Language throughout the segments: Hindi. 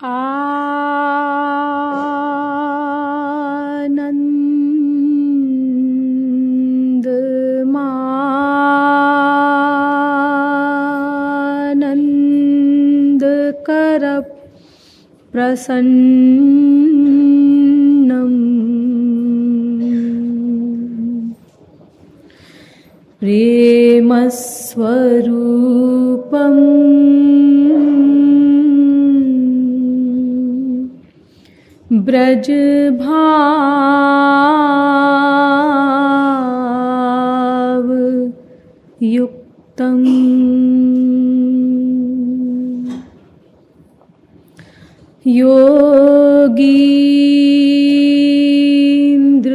आनंद मानंद कर प्रसन्नम प्रेम स्वरूपम ब्रज भाव युक्तम योगीन्द्र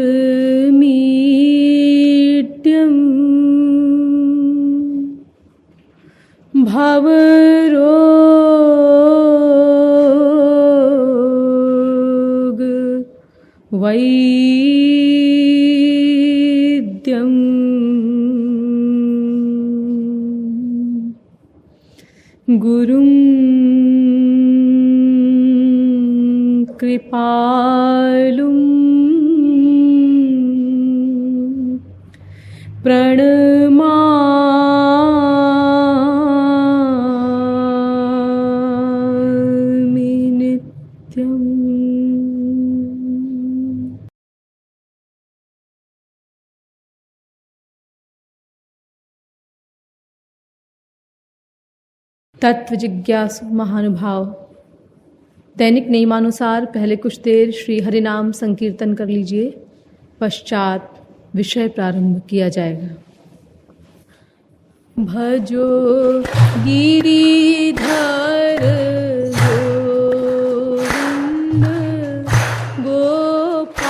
मीड्यम भवरोग वैद्यम गुरुं कृपालुं प्रणमामि नित्यम्। तत्व जिज्ञासु महानुभाव, दैनिक नियमानुसार पहले कुछ देर श्री हरिनाम संकीर्तन कर लीजिए, पश्चात विषय प्रारंभ किया जाएगा। भजो गिरिधर गोविंद गोपाला,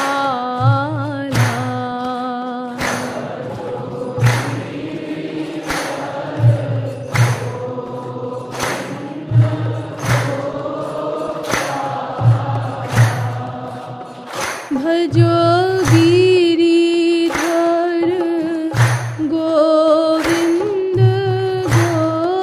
भजो गिरिधर गोविंद गोपाला,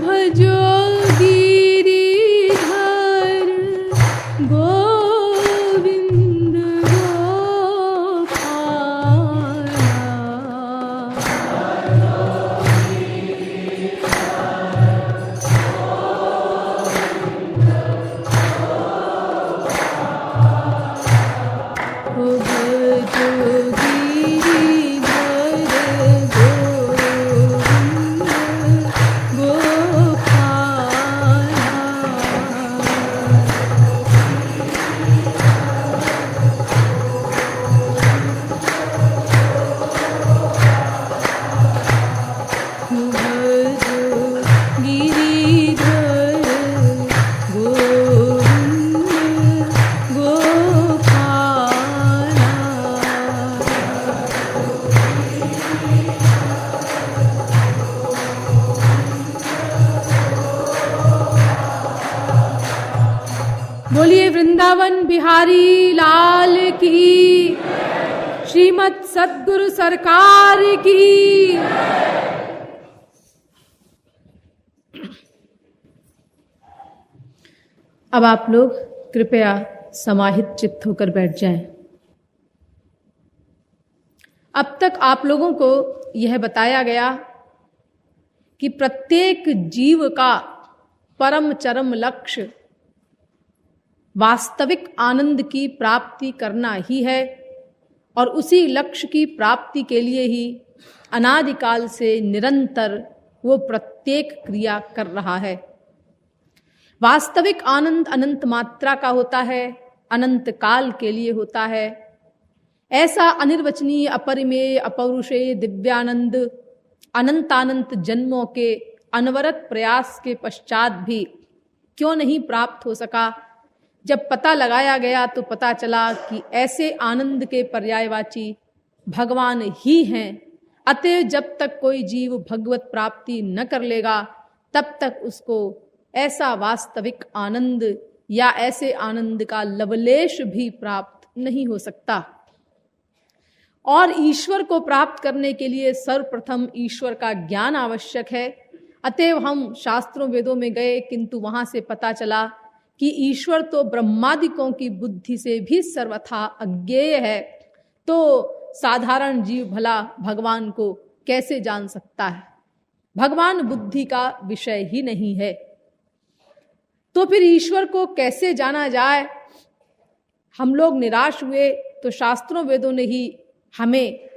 भजो गिरिधर गोविंद बोलिए वृंदावन बिहारी लाल की, श्रीमद सद्गुरु सरकार की। अब आप लोग कृपया समाहित चित्त होकर बैठ जाएं। अब तक आप लोगों को यह बताया गया कि प्रत्येक जीव का परम चरम लक्ष्य वास्तविक आनंद की प्राप्ति करना ही है, और उसी लक्ष्य की प्राप्ति के लिए ही अनादिकाल से निरंतर वो प्रत्येक क्रिया कर रहा है। वास्तविक आनंद अनंत मात्रा का होता है, अनंत काल के लिए होता है। ऐसा अनिर्वचनीय अपरिमेय अपौरुषेय दिव्यानंद अनंतानंत जन्मों के अनवरत प्रयास के पश्चात भी क्यों नहीं प्राप्त हो सका। जब पता लगाया गया तो पता चला कि ऐसे आनंद के पर्यायवाची भगवान ही हैं। अतः जब तक कोई जीव भगवत प्राप्ति न कर लेगा तब तक उसको ऐसा वास्तविक आनंद या ऐसे आनंद का लवलेश भी प्राप्त नहीं हो सकता। और ईश्वर को प्राप्त करने के लिए सर्वप्रथम ईश्वर का ज्ञान आवश्यक है। अतएव हम शास्त्रों वेदों में गए, किंतु वहां से पता चला कि ईश्वर तो ब्रह्मादिकों की बुद्धि से भी सर्वथा अज्ञेय है, तो साधारण जीव भला भगवान को कैसे जान सकता है? भगवान बुद्धि का विषय ही नहीं है। तो फिर ईश्वर को कैसे जाना जाए? हम लोग निराश हुए तो शास्त्रों वेदों ने ही हमें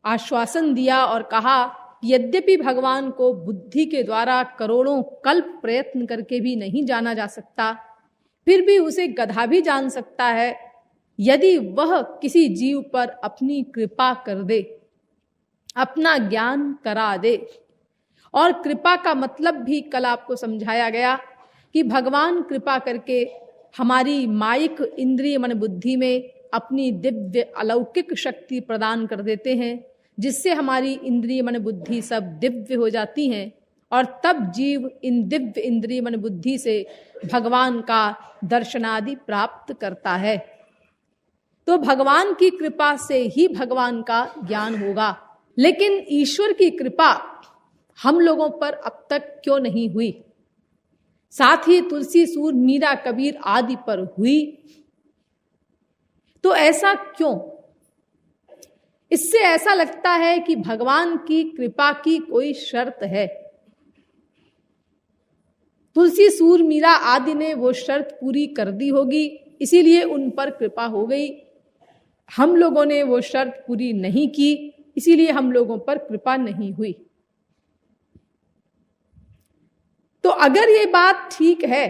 आश्वासन दिया और कहा, यद्यपि भगवान को बुद्धि के द्वारा करोड़ों कल्प प्रयत्न करके भी नहीं जाना जा सकता, फिर भी उसे गधा भी जान सकता है यदि वह किसी जीव पर अपनी कृपा कर दे, अपना ज्ञान करा दे। और कृपा का मतलब भी कल आपको समझाया गया कि भगवान कृपा करके हमारी माइक इंद्रिय मन बुद्धि में अपनी दिव्य अलौकिक शक्ति प्रदान कर देते हैं, जिससे हमारी इंद्रिय मन बुद्धि सब दिव्य हो जाती हैं, और तब जीव इन दिव्य इंद्रिय मन बुद्धि से भगवान का दर्शनादि प्राप्त करता है। तो भगवान की कृपा से ही भगवान का ज्ञान होगा। लेकिन ईश्वर की कृपा हम लोगों पर अब तक क्यों नहीं हुई? साथ ही तुलसी, सूर, मीरा, कबीर आदि पर हुई, तो ऐसा क्यों? इससे ऐसा लगता है कि भगवान की कृपा की कोई शर्त है। तुलसी, सूर, मीरा आदि ने वो शर्त पूरी कर दी होगी, इसीलिए उन पर कृपा हो गई। हम लोगों ने वो शर्त पूरी नहीं की, इसीलिए हम लोगों पर कृपा नहीं हुई। तो अगर ये बात ठीक है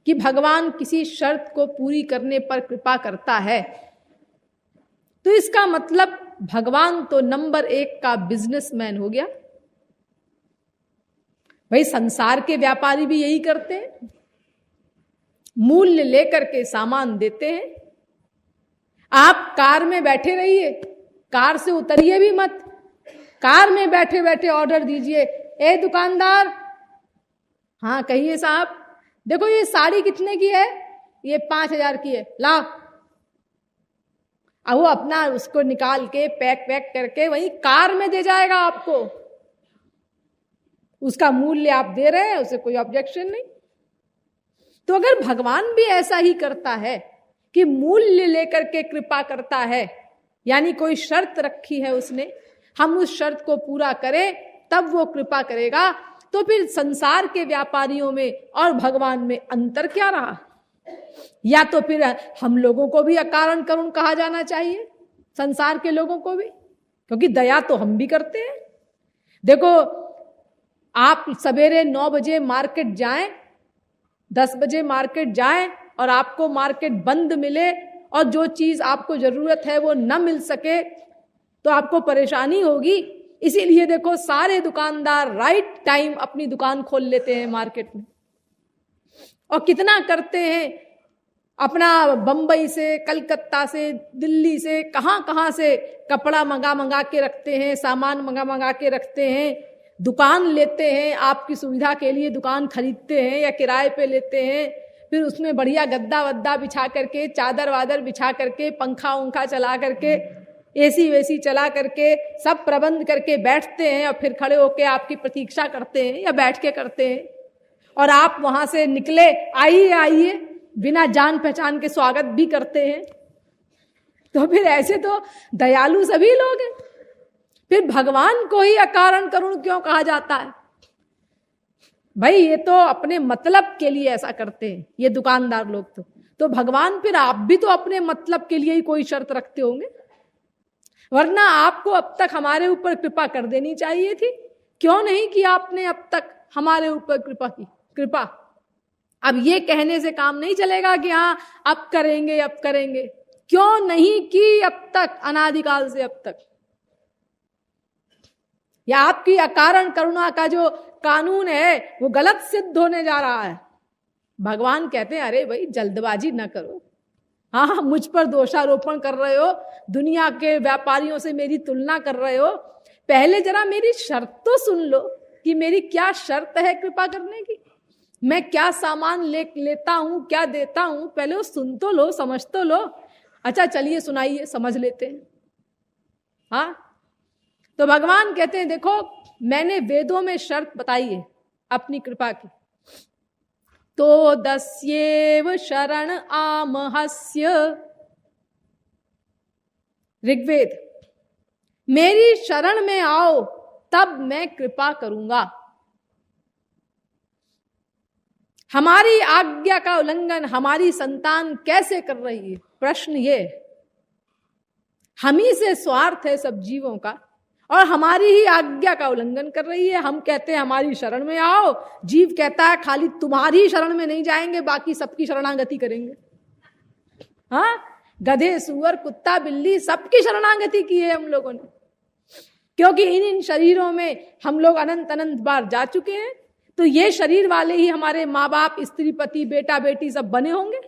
कि भगवान किसी शर्त को पूरी करने पर कृपा करता है, तो इसका मतलब भगवान तो नंबर 1 का बिजनेसमैन हो गया। भाई संसार के व्यापारी भी यही करते हैं, मूल्य लेकर के सामान देते हैं। आप कार में बैठे रहिए, कार से उतरिए भी मत, कार में बैठे बैठे ऑर्डर दीजिए, ए दुकानदार, हाँ कहिए साहब, देखो ये साड़ी कितने की है? ये 5,000 की है, लाओ। अब वो अपना उसको निकाल के पैक करके वही कार में दे जाएगा आपको। उसका मूल्य आप दे रहे हैं, उसे कोई ऑब्जेक्शन नहीं। तो अगर भगवान भी ऐसा ही करता है कि मूल्य लेकर के कृपा करता है, यानी कोई शर्त रखी है उसने, हम उस शर्त को पूरा करें तब वो कृपा करेगा, तो फिर संसार के व्यापारियों में और भगवान में अंतर क्या रहा? या तो फिर हम लोगों को भी अकारण करुण कहा जाना चाहिए, संसार के लोगों को भी, क्योंकि दया तो हम भी करते हैं। देखो, आप सवेरे 9 बजे मार्केट जाएं, 10 बजे मार्केट जाएं और आपको मार्केट बंद मिले और जो चीज आपको जरूरत है वो न मिल सके, तो आपको परेशानी होगी। इसीलिए देखो सारे दुकानदार राइट टाइम अपनी दुकान खोल लेते हैं मार्केट में, और कितना करते हैं, अपना बंबई से, कलकत्ता से, दिल्ली से, कहां से कपड़ा मंगा के रखते हैं, सामान मंगा के रखते हैं, दुकान लेते हैं, आपकी सुविधा के लिए दुकान खरीदते हैं या किराए पे लेते हैं, फिर उसमें बढ़िया गद्दा वद्दा बिछा करके, चादर वादर बिछा करके, पंखा उंखा चला करके, एसी वेसी चला करके, सब प्रबंध करके बैठते हैं, और फिर खड़े होके आपकी प्रतीक्षा करते हैं या बैठ के करते हैं, और आप वहां से निकले, आइए आइए, बिना जान पहचान के स्वागत भी करते हैं। तो फिर ऐसे तो दयालु सभी लोग हैं, फिर भगवान को ही अकारण करुण क्यों कहा जाता है? भाई ये तो अपने मतलब के लिए ऐसा करते हैं ये दुकानदार लोग। तो भगवान, फिर आप भी तो अपने मतलब के लिए ही कोई शर्त रखते होंगे, वरना आपको अब तक हमारे ऊपर कृपा कर देनी चाहिए थी। क्यों नहीं कि आपने अब तक हमारे ऊपर कृपा की? कृपा अब ये कहने से काम नहीं चलेगा कि हाँ अब करेंगे अब करेंगे। क्यों नहीं की अब तक, अनादिकाल से अब तक? या आपकी अकारण करुणा का जो कानून है वो गलत सिद्ध होने जा रहा है? भगवान कहते हैं अरे भाई जल्दबाजी ना करो, हाँ मुझ पर दोषारोपण कर रहे हो, दुनिया के व्यापारियों से मेरी तुलना कर रहे हो, पहले जरा मेरी शर्त तो सुन लो कि मेरी क्या शर्त है कृपा करने की। मैं क्या सामान लेता हूं, क्या देता हूं, पहले वो सुन तो लो, समझ तो लो। अच्छा चलिए सुनाइए, समझ लेते हैं। हाँ, तो भगवान कहते हैं देखो मैंने वेदों में शर्त बताई है अपनी कृपा की। तो दस्येव शरण आमहस्य, ऋग्वेद, मेरी शरण में आओ तब मैं कृपा करूंगा। हमारी आज्ञा का उल्लंघन हमारी संतान कैसे कर रही है? प्रश्न ये, हम ही से स्वार्थ है सब जीवों का और हमारी ही आज्ञा का उल्लंघन कर रही है। हम कहते हैं हमारी शरण में आओ, जीव कहता है खाली तुम्हारी शरण में नहीं जाएंगे, बाकी सबकी शरणागति करेंगे। हाँ, गधे, सुअर, कुत्ता, बिल्ली सबकी शरणागति की है हम लोगों ने, क्योंकि इन शरीरों में हम लोग अनंत अनंत बार जा चुके हैं। तो ये शरीर वाले ही हमारे माँ बाप, स्त्री, पति, बेटा, बेटी सब बने होंगे।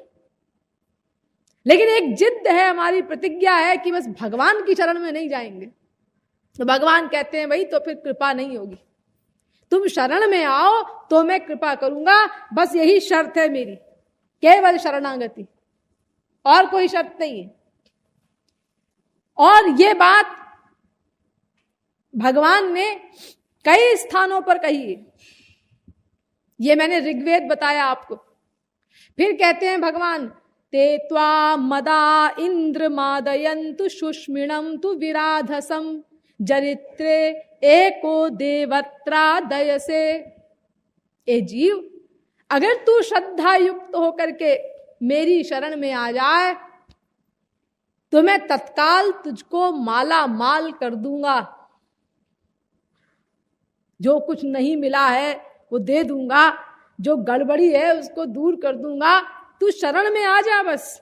लेकिन एक जिद है, हमारी प्रतिज्ञा है कि बस भगवान की शरण में नहीं जाएंगे। तो भगवान कहते हैं भाई तो फिर कृपा नहीं होगी, तुम शरण में आओ तो मैं कृपा करूंगा, बस यही शर्त है मेरी, केवल शरणागति, और कोई शर्त नहीं है। और ये बात भगवान ने कई स्थानों पर कही है। ये मैंने ऋग्वेद बताया आपको। फिर कहते हैं भगवान, ते त्वा मदा इंद्र मादयन्तु शुष्मिणं तु विराधसम जरित्रे एको देवत्रा दयसे। ए जीव, अगर तू श्रद्धा युक्त होकर के मेरी शरण में आ जाए तो मैं तत्काल तुझको माला माल कर दूंगा, जो कुछ नहीं मिला है वो दे दूंगा, जो गड़बड़ी है उसको दूर कर दूंगा, तू शरण में आ जा बस।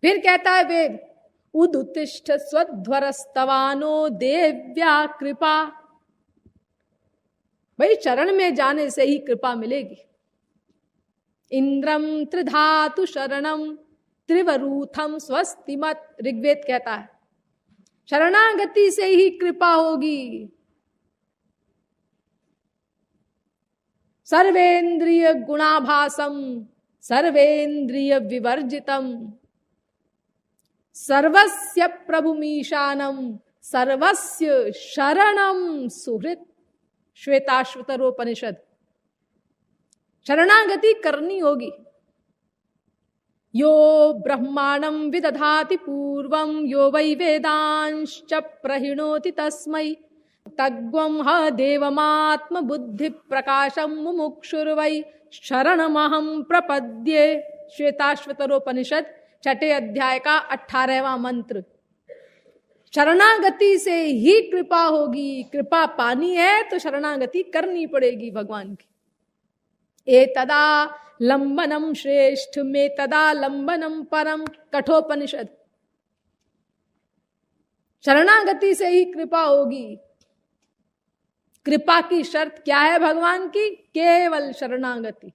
फिर कहता है वेद, उदुतिष्ठ स्वध्वरस्तवानो देव्या कृपा। भाई शरण में जाने से ही कृपा मिलेगी। इंद्रम त्रिधातु शरणम त्रिवरूथम स्वस्तिमत, ऋग्वेद कहता है शरणागति से ही कृपा होगी। सर्वेंद्रिय गुणाभासम सर्वेंद्रिय विवर्जितम सर्वस्य प्रभुमीशानम सर्वस्य शरणम सुहृत, श्वेताश्वतरोपनिषद। शरणागति करनी होगी। यो ब्रह्माणं विदधाति पूर्वं यो वै वेदांश्च प्रहिणोति तस्मै तग्वं ह देवमात्म बुद्धि प्रकाशम मुमुक्षुर्वै शरणमहं प्रपद्ये, श्वेताश्वतरोपनिषद 6 अध्याय का 18वां मंत्र। शरणागति से ही कृपा होगी। कृपा पानी है तो शरणागति करनी पड़ेगी भगवान की। एतदा लंबनम श्रेष्ठ में तदा लंबनम परम, कठोपनिषद। शरणागति से ही कृपा होगी। कृपा की शर्त क्या है भगवान की? केवल शरणागति।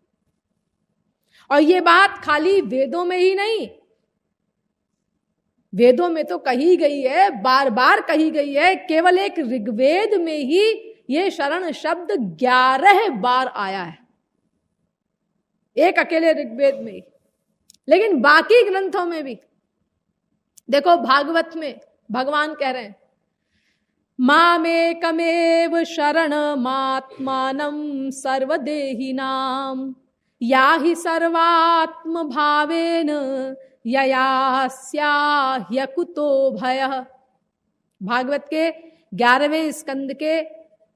और ये बात खाली वेदों में ही नहीं, वेदों में तो कही गई है, बार बार कही गई है। केवल एक ऋग्वेद में ही ये शरण शब्द 11 बार आया है, एक अकेले ऋग्वेद में ही। लेकिन बाकी ग्रंथों में भी देखो, भागवत में भगवान कह रहे हैं मामेकमेव शरणमात्मानं सर्वदेहिनां याहि सर्वात्म भावेन ययास्याह्यकुतो भयः। भागवत के 11वें स्कंद के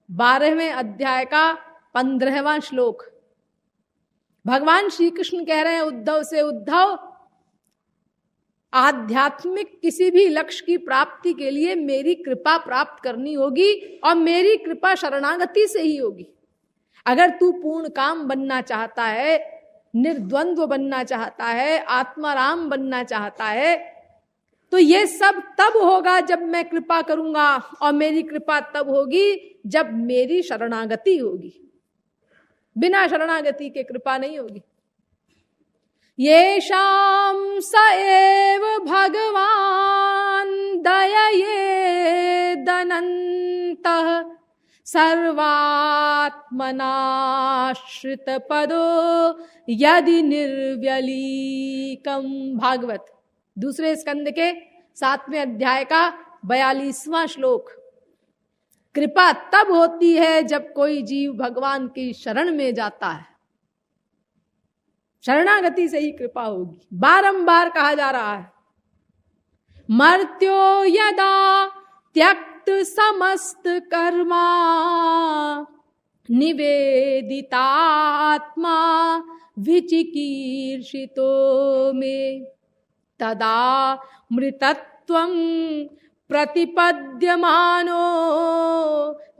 12वें अध्याय का 15वां श्लोक। भगवान श्री कृष्ण कह रहे हैं उद्धव से, उद्धव आध्यात्मिक किसी भी लक्ष्य की प्राप्ति के लिए मेरी कृपा प्राप्त करनी होगी, और मेरी कृपा शरणागति से ही होगी। अगर तू पूर्ण काम बनना चाहता है, निर्द्वंद्व बनना चाहता है, आत्माराम बनना चाहता है, तो ये सब तब होगा जब मैं कृपा करूंगा, और मेरी कृपा तब होगी जब मेरी शरणागति होगी। बिना शरणागति के कृपा नहीं होगी। येषां स एव भगवान् दययेदनन्तः सर्वात्मनाश्रित पदो यदि निर्व्यलीकम। भागवत दूसरे स्कंद के 7वें अध्याय का 42वां श्लोक। कृपा तब होती है जब कोई जीव भगवान की शरण में जाता है। शरणागति से ही कृपा होगी। बारंबार कहा जा रहा है, मर्त्यो यदा त्यक्त समस्त कर्मा निवेदितात्मा विचिकीर्षितो में तदा मृतत्वं प्रतिपद्यमानो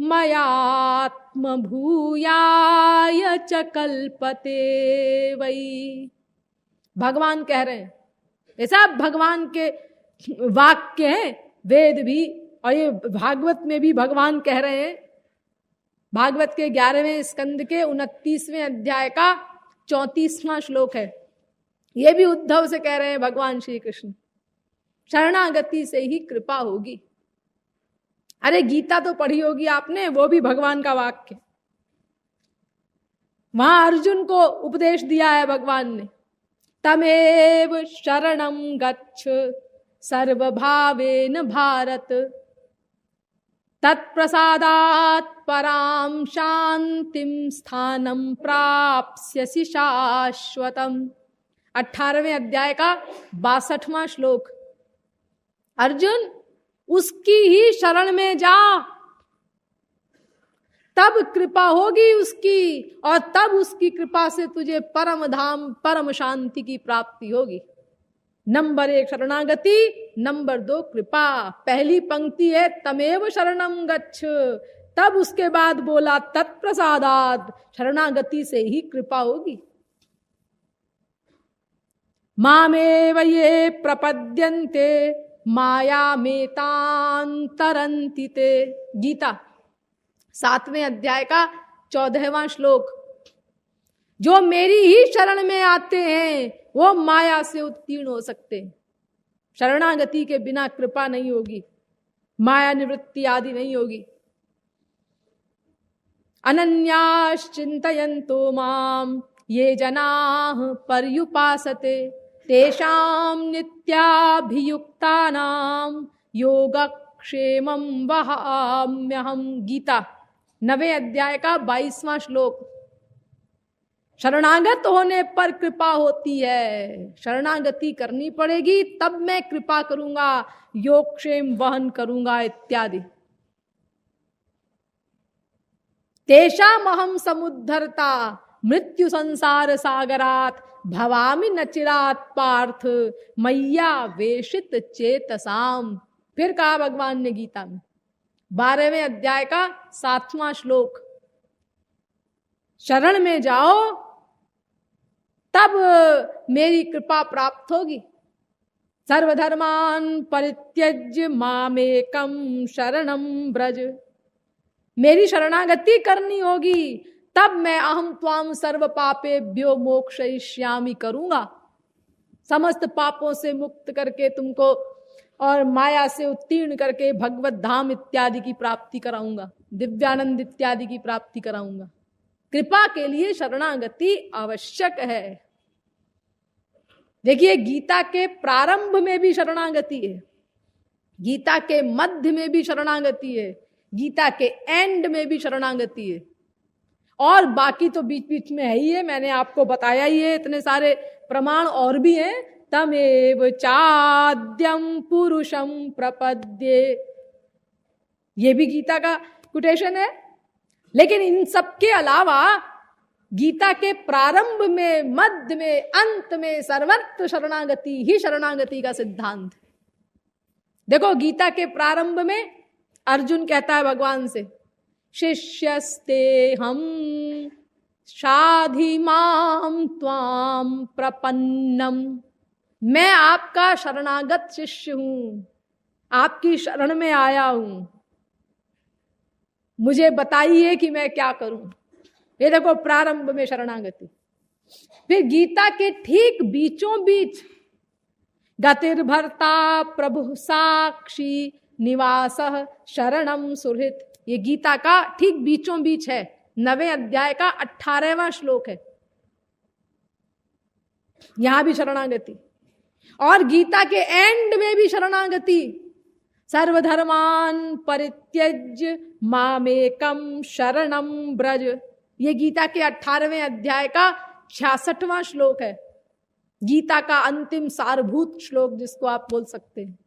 मयात्म भूयाय च कल्पते वै। भगवान कह रहे हैं, ये सब भगवान के वाक्य हैं, वेद भी और ये भागवत में भी भगवान कह रहे हैं। भागवत के 11वें स्कंद के 29वें अध्याय का 34वां श्लोक है। ये भी उद्धव से कह रहे हैं भगवान श्री कृष्ण, शरणागति से ही कृपा होगी। अरे गीता तो पढ़ी होगी आपने, वो भी भगवान का वाक्य। वहां अर्जुन को उपदेश दिया है भगवान ने, तमेव शरणं गच्छ सर्वभावेन भारत तत्प्रसादात् परां शांतिं स्थानं प्राप्स्यसि शाश्वतम्। 18वें अध्याय का 62वां श्लोक। अर्जुन, उसकी ही शरण में जा, तब कृपा होगी उसकी, और तब उसकी कृपा से तुझे परम धाम परम शांति की प्राप्ति होगी। नंबर 1 शरणागति, नंबर 2 कृपा। पहली पंक्ति है तमेव शरणं गच्छ, तब उसके बाद बोला तत्प्रसादात्, शरणागति से ही कृपा होगी। मामेव ये प्रपद्यन्ते मायामेतां तरन्ति ते। गीता 7वें अध्याय का 14वां श्लोक। जो मेरी ही शरण में आते हैं वो माया से उत्तीर्ण हो सकते हैं। शरणागति के बिना कृपा नहीं होगी, माया निवृत्ति आदि नहीं होगी। अनन्याश्चिन्तयन्तो माम ये जनाः पर्युपासते तेषां नित्याभियुक्तानां योगक्षेमं वहाम्यहम्। गीता 9वें अध्याय का 22वां श्लोक। शरणागत होने पर कृपा होती है, शरणागति करनी पड़ेगी, तब मैं कृपा करूंगा, योगक्षेम वहन करूंगा इत्यादि। तेषामहं समुद्धरता मृत्यु संसार सागरात् भवामि न चिरात् पार्थ मैया वेशित चेतसाम। फिर कहा भगवान ने गीता में 12वें अध्याय का 7वां श्लोक, शरण में जाओ तब मेरी कृपा प्राप्त होगी। सर्वधर्मान परित्यज्य मामेकं शरणं व्रज। मेरी शरणागति करनी होगी, तब मैं अहम त्वाम सर्व पापेभ्यो मोक्षयिष्यामि करूंगा। समस्त पापों से मुक्त करके तुमको और माया से उत्तीर्ण करके भगवत धाम इत्यादि की प्राप्ति कराऊंगा, दिव्यानंद इत्यादि की प्राप्ति कराऊंगा। कृपा के लिए शरणागति आवश्यक है। देखिए, गीता के प्रारंभ में भी शरणागति है, गीता के मध्य में भी शरणागति है, गीता के एंड में भी शरणागति है, और बाकी तो बीच बीच में है ही है। मैंने आपको बताया ही है, इतने सारे प्रमाण और भी हैं। तमेव चाद्यम पुरुषम प्रपद्ये, ये भी गीता का कोटेशन है। लेकिन इन सब के अलावा गीता के प्रारंभ में, मध्य में, अंत में सर्वत्र शरणागति ही शरणागति का सिद्धांत है। देखो, गीता के प्रारंभ में अर्जुन कहता है भगवान से, शिष्यस्ते हम शाधि माम त्वाम प्रपन्नम। मैं आपका शरणागत शिष्य हूं, आपकी शरण में आया हूं, मुझे बताइए कि मैं क्या करूं। ये देखो, प्रारंभ में शरणागति। फिर गीता के ठीक बीचों बीच गतिर्भर्ता प्रभु साक्षी निवासः शरणं सुहृत, ये गीता का ठीक बीचों बीच है, 9वें अध्याय का 18वां श्लोक है। यहां भी शरणागति, और गीता के एंड में भी शरणागति। सर्वधर्मान परित्यज्य मामेकम शरणम ब्रज, ये गीता के 18वें अध्याय का 66वां श्लोक है, गीता का अंतिम सारभूत श्लोक जिसको आप बोल सकते हैं।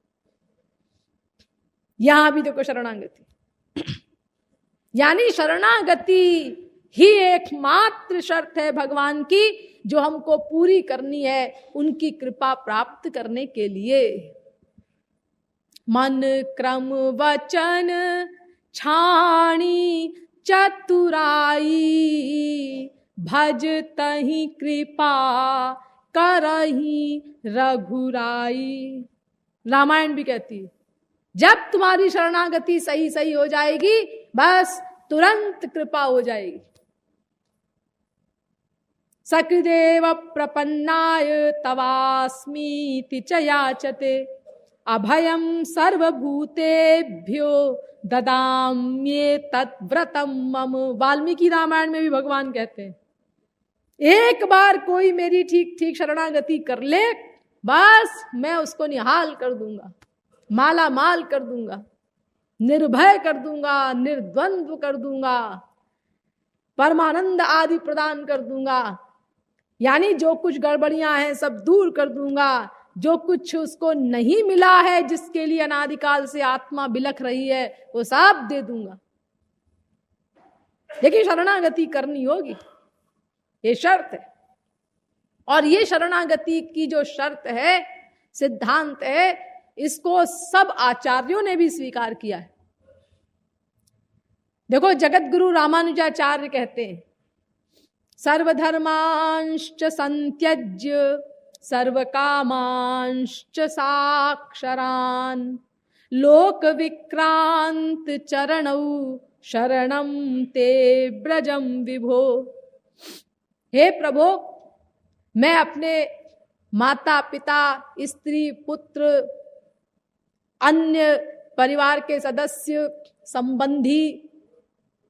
यहां भी देखो शरणागति, यानी शरणागति ही एकमात्र शर्त है भगवान की जो हमको पूरी करनी है उनकी कृपा प्राप्त करने के लिए। मन क्रम वचन छाणी चतुराई, भज तहि कृपा करही रघुराई। रामायण भी कहती है जब तुम्हारी शरणागति सही सही हो जाएगी बस तुरंत कृपा हो जाएगी। सकृदेव प्रपन्नाय तवास्मीति च याचते, अभयम सर्वभूतेभ्यो ददाम्ये तद्व्रतम मम। वाल्मीकि रामायण में भी भगवान कहते हैं एक बार कोई मेरी ठीक ठीक शरणागति कर ले बस मैं उसको निहाल कर दूंगा, माला माल कर दूंगा, निर्भय कर दूंगा, निर्द्वंद्व कर दूंगा, परमानंद आदि प्रदान कर दूंगा। यानी जो कुछ गड़बड़ियां हैं सब दूर कर दूंगा, जो कुछ उसको नहीं मिला है जिसके लिए अनादिकाल से आत्मा बिलख रही है वो सब दे दूंगा। लेकिन शरणागति करनी होगी, ये शर्त है। और ये शरणागति की जो शर्त है, सिद्धांत है, इसको सब आचार्यों ने भी स्वीकार किया है। देखो जगत गुरु रामानुजाचार्य कहते हैं सर्वधर्मांश्च संत्यज्य सर्वकामांश्च साक्षरान लोक विक्रांत चरणौ शरणम ते ब्रजम विभो। हे प्रभो, मैं अपने माता पिता स्त्री पुत्र अन्य परिवार के सदस्य संबंधी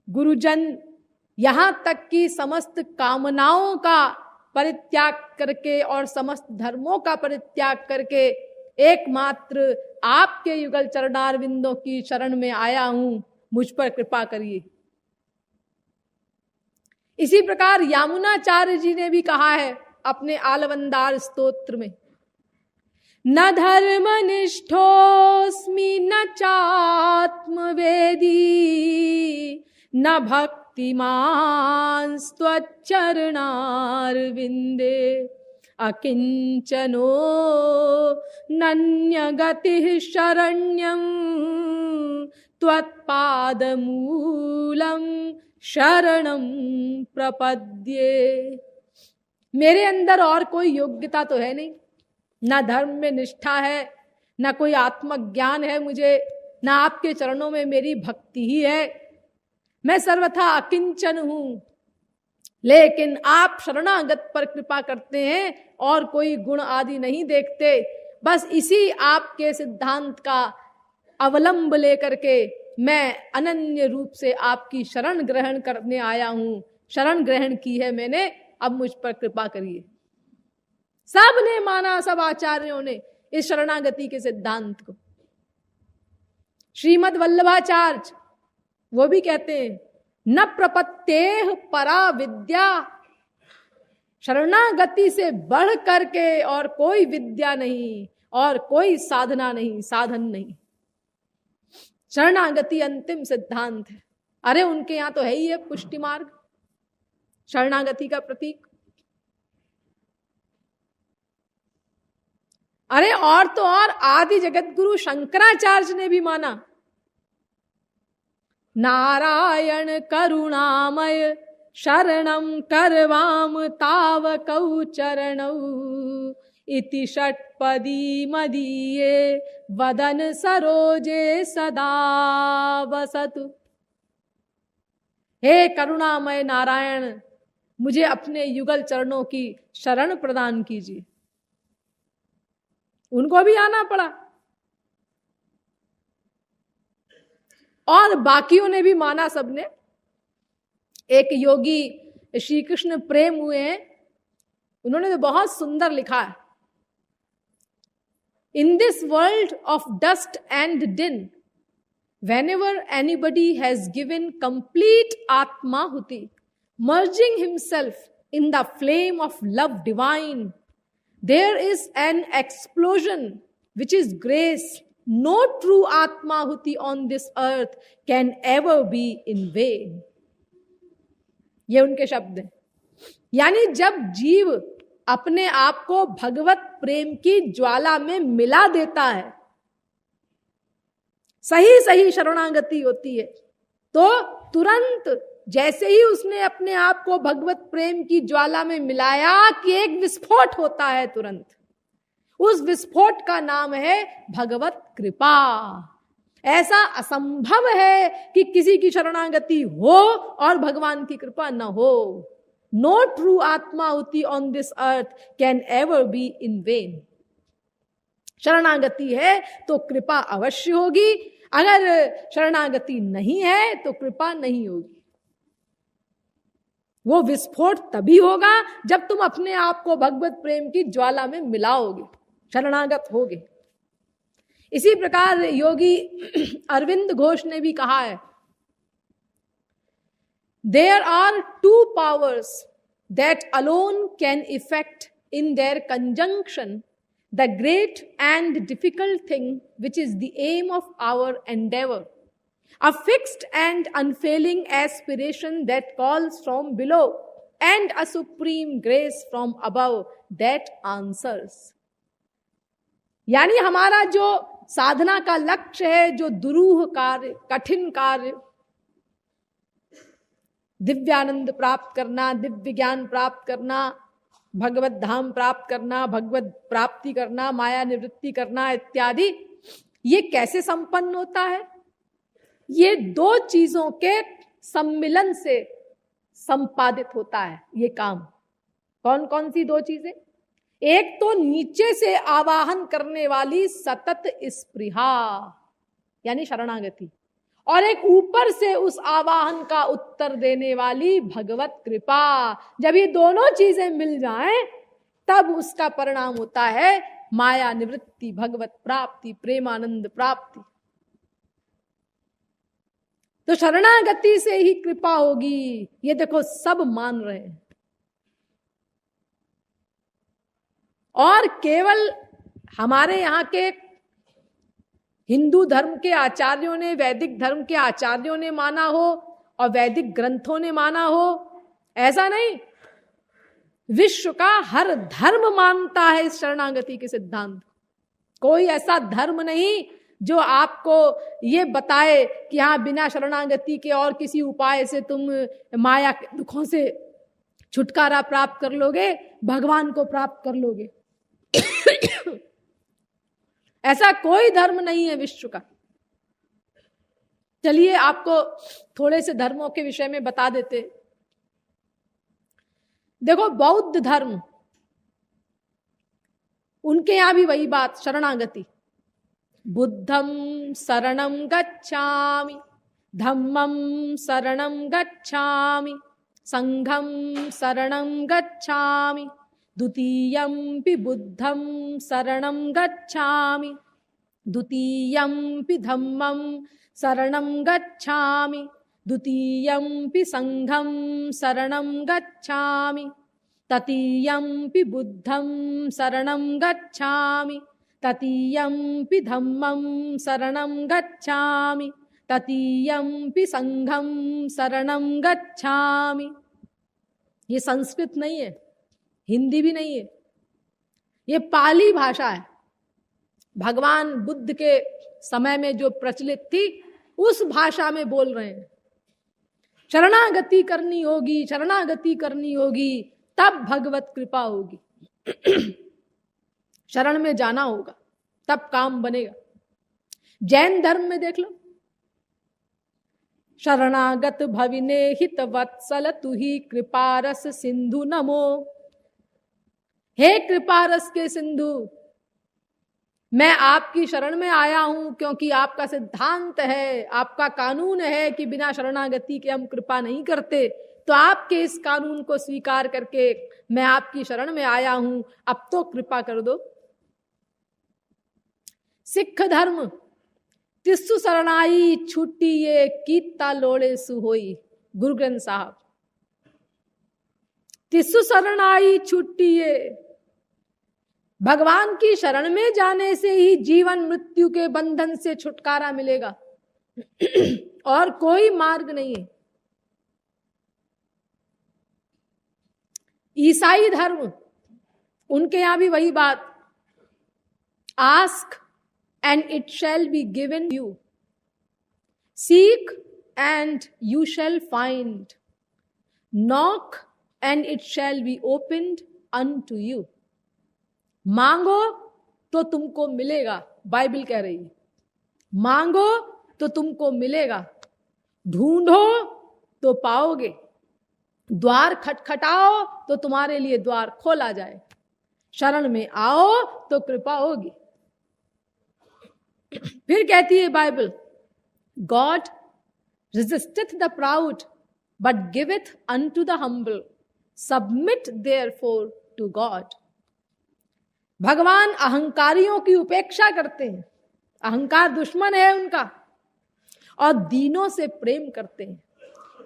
गुरुजन यहां तक कि समस्त कामनाओं का परित्याग करके और समस्त धर्मों का परित्याग करके एकमात्र आपके युगल चरणारविंदों की शरण में आया हूं, मुझ पर कृपा करिए। इसी प्रकार यामुनाचार्य जी ने भी कहा है अपने आलवंदार स्तोत्र में, न धर्मनिष्ठोस्मि न चात्मवेदी न भक्तिमान् त्वच्चरणारविन्दे अकिंचनो नन्यगतिः शरण्यं त्वत्पादमूलं शरणं प्रपद्ये। मेरे अंदर और कोई योग्यता तो है नहीं, ना धर्म में निष्ठा है, ना कोई आत्मज्ञान है मुझे, ना आपके चरणों में मेरी भक्ति ही है। मैं सर्वथा अकिंचन हूं, लेकिन आप शरणागत पर कृपा करते हैं और कोई गुण आदि नहीं देखते। बस इसी आपके सिद्धांत का अवलंब लेकर के मैं अनन्य रूप से आपकी शरण ग्रहण करने आया हूं। शरण ग्रहण की है मैंने, अब मुझ पर कृपा करिए। सब ने माना, सब आचार्यों ने इस शरणागति के सिद्धांत को। श्रीमद् वल्लभाचार्य वो भी कहते हैं न प्रपत्तेह परा विद्या, शरणागति से बढ़ करके और कोई विद्या नहीं और कोई साधना नहीं, साधन नहीं। शरणागति अंतिम सिद्धांत है। अरे उनके यहां तो है ही है पुष्टि मार्ग, शरणागति का प्रतीक। अरे और तो और आदि जगत गुरु शंकराचार्य ने भी माना, नारायण करुणामय शरणं करवाम तावकौ चरणौ इति षट्पदी मदीये वदन सरोजे सदा वसतु। हे करुणामय नारायण, मुझे अपने युगल चरणों की शरण प्रदान कीजिए। उनको भी आना पड़ा। और बाकियों ने भी माना, सबने। एक योगी श्री कृष्ण प्रेम हुए हैं, उन्होंने तो बहुत सुंदर लिखा है, in this world of dust and डिन whenever anybody has given complete atmahuti, merging himself in the flame of love divine, there is an explosion which is grace. No true atmahuti on this earth can ever be in vain. ये उनके शब्द हैं। यानी जब जीव अपने आप को भगवत प्रेम की ज्वाला में मिला देता है, सही सही शरणागति होती है, तो तुरंत जैसे ही उसने अपने आप को भगवत प्रेम की ज्वाला में मिलाया कि एक विस्फोट होता है तुरंत। उस विस्फोट का नाम है भगवत कृपा। ऐसा असंभव है कि किसी की शरणागति हो और भगवान की कृपा न हो। नो ट्रू आत्माहुति on this earth can ever be in vain. शरणागति है तो कृपा अवश्य होगी, अगर शरणागति नहीं है तो कृपा नहीं होगी। वो विस्फोट तभी होगा जब तुम अपने आप को भगवत प्रेम की ज्वाला में मिलाओगे, शरणागत होगे। इसी प्रकार योगी अरविंद घोष ने भी कहा है, there are two powers that alone can effect in their conjunction the great and difficult thing which is the aim of our endeavor, a fixed and unfailing aspiration that calls from below, and a supreme grace from above that answers. यानी हमारा जो साधना का लक्ष्य है, जो दुरूह कार्य, कठिन कार्य, दिव्यानंद प्राप्त करना, दिव्य ज्ञान प्राप्त करना, भगवत धाम प्राप्त करना, भगवत प्राप्ति करना, माया निवृत्ति करना इत्यादि, ये कैसे संपन्न होता है? ये दो चीजों के सम्मिलन से संपादित होता है ये काम। कौन कौन सी दो चीजें? एक तो नीचे से आवाहन करने वाली सतत स्पृहा यानी शरणागति, और एक ऊपर से उस आवाहन का उत्तर देने वाली भगवत कृपा। जब ये दोनों चीजें मिल जाएं तब उसका परिणाम होता है माया निवृत्ति, भगवत प्राप्ति, प्रेमानंद प्राप्ति। तो शरणागति से ही कृपा होगी, ये देखो सब मान रहे हैं। और केवल हमारे यहाँ के हिंदू धर्म के आचार्यों ने, वैदिक धर्म के आचार्यों ने माना हो और वैदिक ग्रंथों ने माना हो, ऐसा नहीं। विश्व का हर धर्म मानता है इस शरणागति के सिद्धांत। कोई ऐसा धर्म नहीं जो आपको ये बताए कि हाँ बिना शरणागति के और किसी उपाय से तुम माया के दुखों से छुटकारा प्राप्त कर लोगे, भगवान को प्राप्त कर लोगे। ऐसा कोई धर्म नहीं है विश्व का। चलिए आपको थोड़े से धर्मों के विषय में बता देते। देखो बौद्ध धर्म, उनके यहां भी वही बात, शरणागति। बुद्धम शरणं गच्छामि, धम्मं शरणं गच्छामि, संघं शरणं गच्छामि, द्वितीयंपि बुद्धं शरणं गच्छामि, द्वितीयंपि धम्मं शरणं गच्छामि, द्वितीयंपि संघं शरणं गच्छामि, ततीयंपि बुद्धं शरणं गच्छामि, ततीयंपि धम्मं शरणं गच्छामि, ततीयंपि संघं शरणं गच्छामि। ये संस्कृत नहीं है, हिंदी भी नहीं है, ये पाली भाषा है। भगवान बुद्ध के समय में जो प्रचलित थी उस भाषा में बोल रहे हैं। शरणागति करनी होगी, शरणागति करनी होगी, तब भगवत कृपा होगी। शरण में जाना होगा तब काम बनेगा। जैन धर्म में देख लो, शरणागत भविने हित वत्सल तुही कृपारस सिंधु नमो। हे कृपारस के सिंधु, मैं आपकी शरण में आया हूं क्योंकि आपका सिद्धांत है, आपका कानून है कि बिना शरणागति के हम कृपा नहीं करते। तो आपके इस कानून को स्वीकार करके मैं आपकी शरण में आया हूं, अब तो कृपा कर दो। सिख धर्म तिस्सु शरणाई छुट्टी ये कीता लोड़े सुहोई। गुरु ग्रंथ साहब, तिस्सु शरणाई छुट्टी ये, भगवान की शरण में जाने से ही जीवन मृत्यु के बंधन से छुटकारा मिलेगा और कोई मार्ग नहीं है। ईसाई धर्म, उनके यहां भी वही बात, ask and it shall be given you, seek and you shall find, knock and it shall be opened unto you. मांगो तो तुमको मिलेगा, बाइबल कह रही है, मांगो तो तुमको मिलेगा, ढूंढो तो पाओगे, द्वार खटखटाओ तो तुम्हारे लिए द्वार खोला जाए, शरण में आओ तो कृपा होगी। फिर कहती है Bible, God resisteth the proud but giveth unto the humble, submit therefore to God। भगवान अहंकारियों की उपेक्षा करते हैं, अहंकार दुश्मन है उनका, और दीनों से प्रेम करते हैं।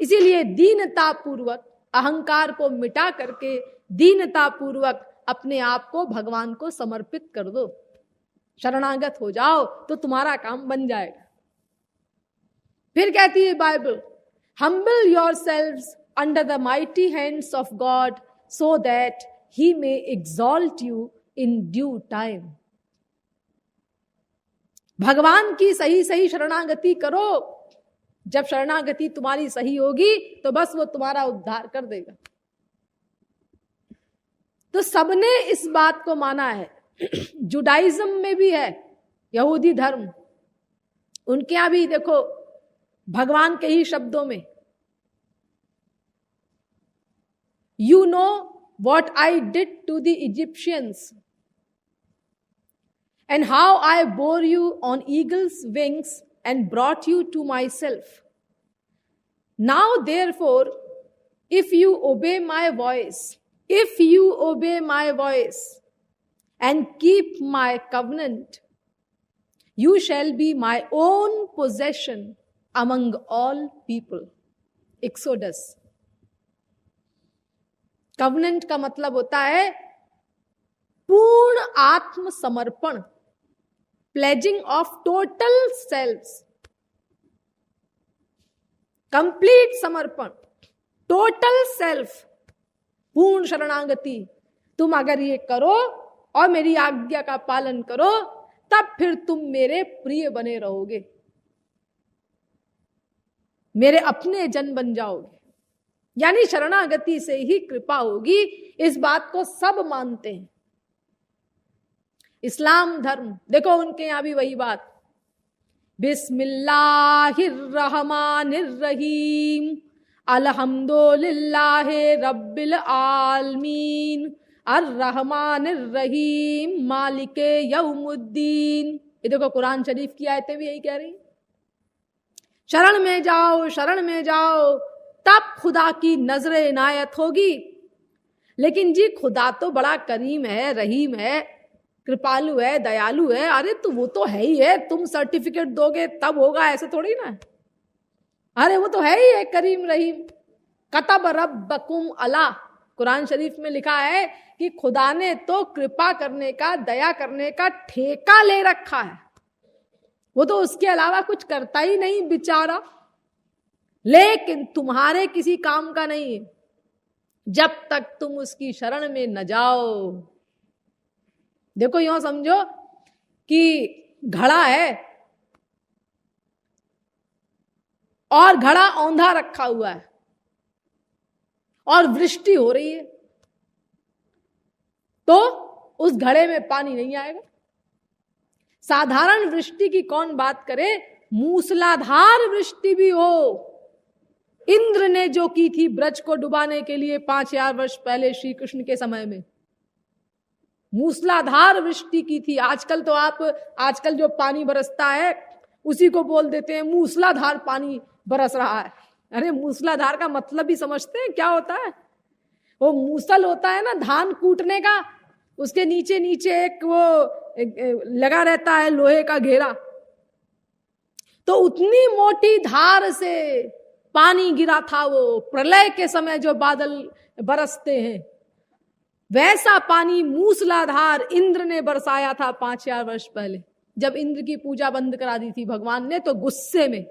इसीलिए दीनता पूर्वक अहंकार को मिटा करके दीनता पूर्वक अपने आप को भगवान को समर्पित कर दो, शरणागत हो जाओ तो तुम्हारा काम बन जाएगा। फिर कहती है Bible, humble yourselves under the mighty hands of God so that he may exalt you in due time। भगवान की सही सही शरणागति करो, जब शरणागति तुम्हारी सही होगी तो बस वो तुम्हारा उद्धार कर देगा। तो सबने इस बात को माना है, जुडाइज्म में भी है, यहूदी धर्म, उनके यहां भी देखो भगवान के ही शब्दों में, you know what I did to the Egyptians and how I bore you on eagles wings and brought you to myself. Now therefore if you obey my voice, if you obey my voice and keep my covenant, you shall be my own possession among all people। Exodus. Covenant का मतलब होता है पूर्ण आत्मसमर्पण, pledging of total self, complete समर्पण, टोटल सेल्फ, पूर्ण शरणागति। तुम अगर ये करो और मेरी आज्ञा का पालन करो तब फिर तुम मेरे प्रिय बने रहोगे, मेरे अपने जन बन जाओगे। यानी शरणागति से ही कृपा होगी, इस बात को सब मानते हैं। इस्लाम धर्म देखो, उनके यहां भी वही बात, बिस्मिल्लाहिर्रहमानिर्रहीम अल्हम्दुलिल्लाहि रब्बिल आलमीन अर्रहमानिर्रहीम मालिके यौमुद्दीन। ये देखो कुरान शरीफ की आयतें भी यही कह रही, शरण में जाओ, शरण में जाओ, तब खुदा की नजरे इनायत होगी। लेकिन जी खुदा तो बड़ा करीम है, रहीम है, कृपालु है, दयालु है। अरे तो वो तो है ही है, तुम सर्टिफिकेट दोगे तब होगा, ऐसे थोड़ी ना। अरे वो तो है ही है करीम रहीम। कतब रब्बकुम अला, कुरान शरीफ में लिखा है कि खुदा ने तो कृपा करने का, दया करने का ठेका ले रखा है, वो तो उसके अलावा कुछ करता ही नहीं बेचारा। लेकिन तुम्हारे किसी काम का नहीं है जब तक तुम उसकी शरण में न जाओ। देखो यूं समझो कि घड़ा है और घड़ा औंधा रखा हुआ है और वृष्टि हो रही है, तो उस घड़े में पानी नहीं आएगा। साधारण वृष्टि की कौन बात करे, मूसलाधार वृष्टि भी हो। इंद्र ने जो की थी ब्रज को डुबाने के लिए 5000 वर्ष पहले श्री कृष्ण के समय में, मूसलाधार वृष्टि की थी। आजकल जो पानी बरसता है उसी को बोल देते हैं मूसलाधार पानी बरस रहा है। अरे मूसलाधार का मतलब ही समझते हैं क्या होता है? वो मूसल होता है ना धान कूटने का, उसके नीचे नीचे एक लगा रहता है लोहे का घेरा, तो उतनी मोटी धार से पानी गिरा था। वो प्रलय के समय जो बादल बरसते हैं वैसा पानी मूसलाधार इंद्र ने बरसाया था 5000 वर्ष पहले, जब इंद्र की पूजा बंद करा दी थी भगवान ने, तो गुस्से में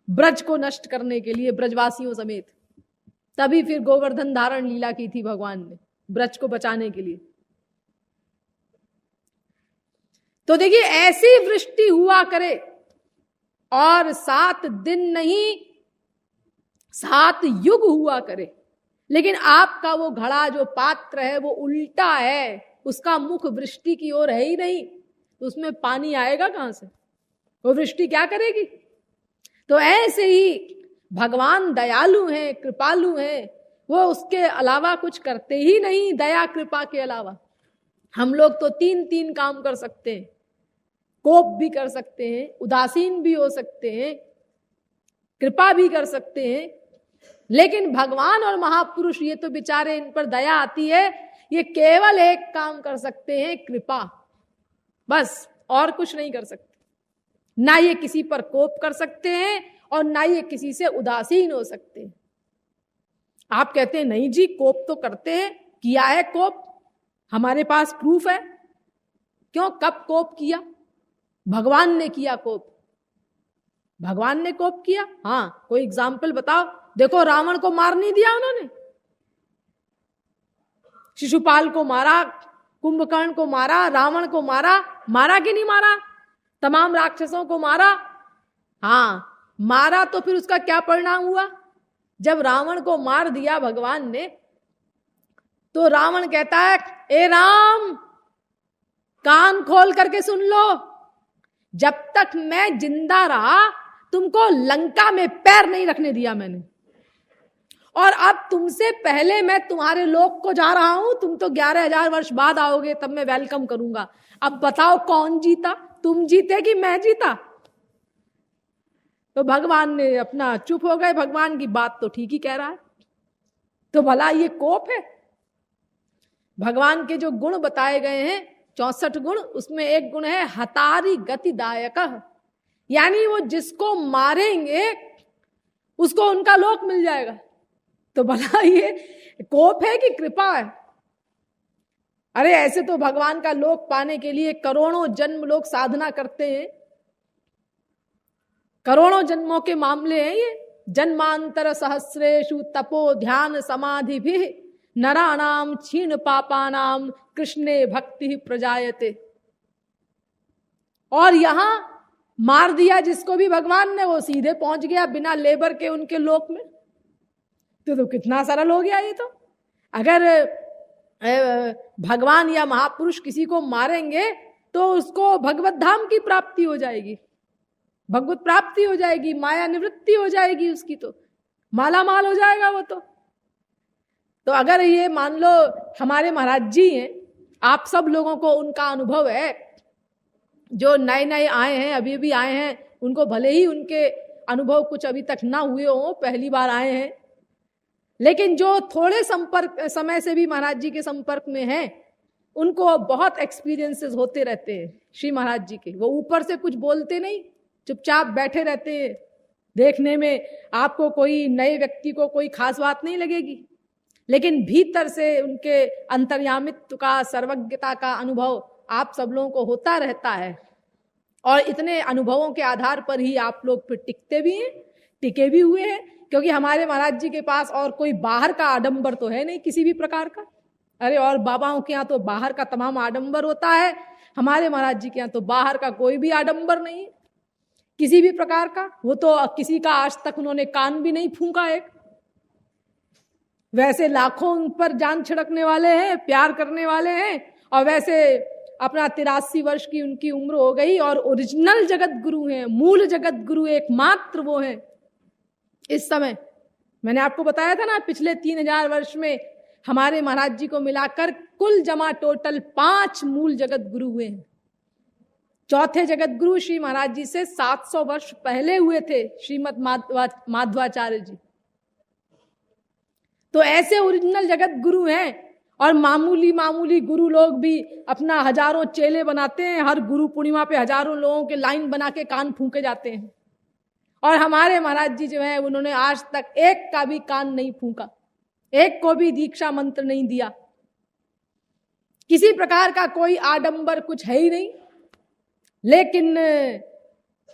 ब्रज को नष्ट करने के लिए ब्रजवासियों समेत, तभी फिर गोवर्धन धारण लीला की थी भगवान ने ब्रज को बचाने के लिए। तो देखिए ऐसी वृष्टि हुआ करे, और 7 दिन नहीं 7 युग हुआ करे, लेकिन आपका वो घड़ा जो पात्र है वो उल्टा है, उसका मुख वृष्टि की ओर है ही नहीं, तो उसमें पानी आएगा कहां से? वो वृष्टि क्या करेगी? तो ऐसे ही भगवान दयालु हैं, कृपालु हैं, वो उसके अलावा कुछ करते ही नहीं, दया कृपा के अलावा। हम लोग तो 3 काम कर सकते हैं, कोप भी कर सकते हैं, उदासीन भी हो सकते हैं, कृपा भी कर सकते हैं, लेकिन भगवान और महापुरुष ये तो बेचारे, इन पर दया आती है, ये केवल एक काम कर सकते हैं, कृपा, बस और कुछ नहीं कर सकते। ना ये किसी पर कोप कर सकते हैं और ना ये किसी से उदासीन हो सकते हैं। आप कहते हैं नहीं जी कोप तो करते हैं, किया है कोप, हमारे पास प्रूफ है। क्यों, कब कोप किया? भगवान ने किया कोप, भगवान ने कोप किया। हाँ, कोई एग्जाम्पल बताओ। देखो रावण को मार नहीं दिया उन्होंने, शिशुपाल को मारा, कुंभकर्ण को मारा, रावण को मारा, मारा कि नहीं मारा? तमाम राक्षसों को मारा। हाँ मारा, तो फिर उसका क्या परिणाम हुआ? जब रावण को मार दिया भगवान ने, तो रावण कहता है ए राम कान खोल करके सुन लो, जब तक मैं जिंदा रहा तुमको लंका में पैर नहीं रखने दिया मैंने, और अब तुमसे पहले मैं तुम्हारे लोक को जा रहा हूं, तुम तो 11,000 वर्ष बाद आओगे, तब मैं वेलकम करूंगा। अब बताओ कौन जीता, तुम जीते कि मैं जीता? तो भगवान ने अपना चुप हो गए, भगवान की बात तो ठीक ही कह रहा है, तो भला ये कोप है? भगवान के जो गुण बताए गए हैं 64 गुण, उसमें एक गुण है हतारी गतिदायक, यानी वो जिसको मारेंगे उसको उनका लोक मिल जाएगा। तो भला ये कोप है कि कृपा है? अरे ऐसे तो भगवान का लोक पाने के लिए करोड़ों जन्म लोग साधना करते हैं, करोड़ों जन्मों के मामले हैं ये। जन्मांतर सहस्रेषु तपो ध्यान समाधि भी नराणाम क्षीण पापानाम कृष्णे भक्ति प्रजायते। और यहां मार दिया जिसको भी भगवान ने, वो सीधे पहुंच गया बिना लेबर के उनके लोक में। तो कितना सरल हो गया ये। तो अगर भगवान या महापुरुष किसी को मारेंगे तो उसको भगवत धाम की प्राप्ति हो जाएगी, भगवत प्राप्ति हो जाएगी, माया निवृत्ति हो जाएगी उसकी, तो माला माल हो जाएगा वो। तो अगर ये मान लो हमारे महाराज जी हैं, आप सब लोगों को उनका अनुभव है, जो नए नए आए हैं, अभी भी आए हैं, उनको भले ही उनके अनुभव कुछ अभी तक ना हुए हो, पहली बार आए हैं, लेकिन जो थोड़े समय से भी महाराज जी के संपर्क में हैं, उनको बहुत एक्सपीरियंसेस होते रहते हैं श्री महाराज जी के। वो ऊपर से कुछ बोलते नहीं, चुपचाप बैठे रहते हैं। देखने में आपको कोई नए व्यक्ति को कोई खास बात नहीं लगेगी, लेकिन भीतर से उनके अंतर्यामित्व का, सर्वज्ञता का अनुभव आप सब लोगों को होता रहता है। और इतने अनुभवों के आधार पर ही आप लोग फिर टिकते भी हैं, टिके भी हुए हैं, क्योंकि हमारे महाराज जी के पास और कोई बाहर का आडंबर तो है नहीं किसी भी प्रकार का। अरे और बाबाओं के यहाँ तो बाहर का तमाम आडंबर होता है, हमारे महाराज जी के यहाँ तो बाहर का कोई भी आडंबर नहीं है किसी भी प्रकार का। वो तो किसी का आज तक उन्होंने कान भी नहीं फूंका एक। वैसे लाखों उन पर जान छिड़कने वाले हैं, प्यार करने वाले हैं, और वैसे अपना 83 वर्ष की उनकी उम्र हो गई, और ओरिजिनल जगत गुरु हैं, मूल जगत गुरु एकमात्र वो हैं इस समय। मैंने आपको बताया था ना, पिछले 3000 वर्ष में हमारे महाराज जी को मिलाकर कुल जमा टोटल 5 मूल जगत गुरु हुए हैं। चौथे जगत गुरु श्री महाराज जी से 700 वर्ष पहले हुए थे श्रीमद माधवाचार्य जी। तो ऐसे ओरिजिनल जगत गुरु हैं। और मामूली गुरु लोग भी अपना हजारों चेले बनाते हैं, हर गुरु पूर्णिमा पे हजारों लोगों के लाइन बना के कान फूंके जाते हैं। और हमारे महाराज जी जो है उन्होंने आज तक एक का भी कान नहीं फूंका, एक को भी दीक्षा मंत्र नहीं दिया, किसी प्रकार का कोई आडंबर कुछ है ही नहीं। लेकिन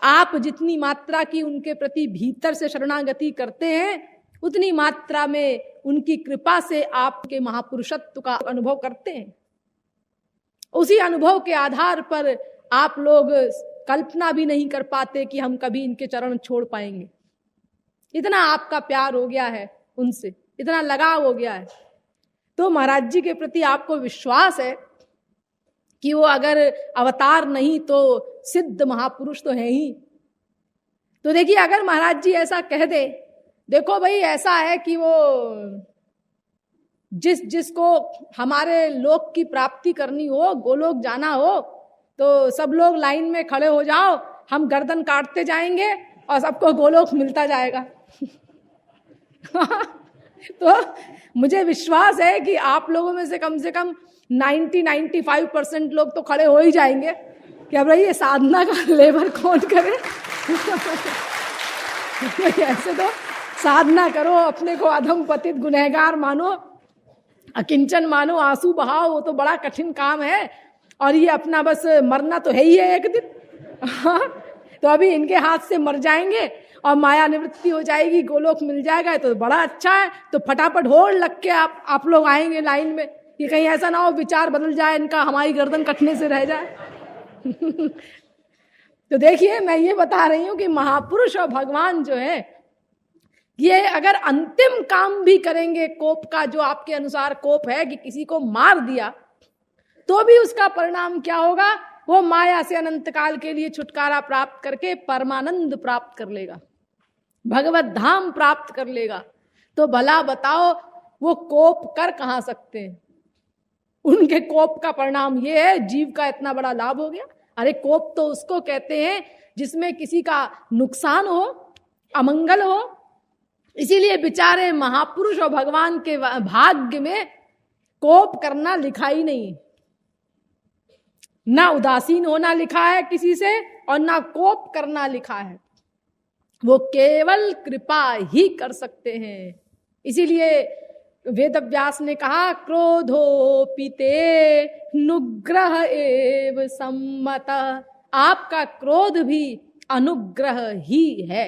आप जितनी मात्रा की उनके प्रति भीतर से शरणागति करते हैं उतनी मात्रा में उनकी कृपा से आपके महापुरुषत्व का अनुभव करते हैं। उसी अनुभव के आधार पर आप लोग कल्पना भी नहीं कर पाते कि हम कभी इनके चरण छोड़ पाएंगे। इतना आपका प्यार हो गया है उनसे, इतना लगाव हो गया है। तो महाराज जी के प्रति आपको विश्वास है कि वो अगर अवतार नहीं तो सिद्ध महापुरुष तो है ही। तो देखिए, अगर महाराज जी ऐसा कह दे, देखो भाई ऐसा है कि वो जिसको हमारे लोक की प्राप्ति करनी हो, गोलोक जाना हो, तो सब लोग लाइन में खड़े हो जाओ, हम गर्दन काटते जाएंगे और सबको गोलोक मिलता जाएगा। तो मुझे विश्वास है कि आप लोगों में से कम 90-95% लोग तो खड़े हो ही जाएंगे कि अब ये साधना का लेबर कौन करे। ऐसे तो साधना करो, अपने को अधम पतित गुनहगार मानो, अकिंचन मानो, आंसू बहाओ, वो तो बड़ा कठिन काम है। और ये अपना बस मरना तो है ही है एक दिन। हाँ, तो अभी इनके हाथ से मर जाएंगे और माया निवृत्ति हो जाएगी, गोलोक मिल जाएगा, तो बड़ा अच्छा है। तो फटाफट होड़ लग के आप लोग आएंगे लाइन में, कि कहीं ऐसा ना हो विचार बदल जाए इनका, हमारी गर्दन कटने से रह जाए। तो देखिए, मैं ये बता रही हूं कि महापुरुष और भगवान जो है ये अगर अंतिम काम भी करेंगे कोप का, जो आपके अनुसार कोप है कि किसी को मार दिया, तो भी उसका परिणाम क्या होगा? वो माया से अनंत काल के लिए छुटकारा प्राप्त करके परमानंद प्राप्त कर लेगा, भगवत धाम प्राप्त कर लेगा। तो भला बताओ वो कोप कर कहां सकते हैं? उनके कोप का परिणाम ये है, जीव का इतना बड़ा लाभ हो गया। अरे कोप तो उसको कहते हैं जिसमें किसी का नुकसान हो, अमंगल हो। इसीलिए बेचारे महापुरुष और भगवान के भाग्य में कोप करना लिखा ही नहीं, ना उदासीन होना लिखा है किसी से और ना कोप करना लिखा है। वो केवल कृपा ही कर सकते हैं। इसीलिए वेदव्यास ने कहा, क्रोधोपिते नुग्रह एव सम्मत। आपका क्रोध भी अनुग्रह ही है।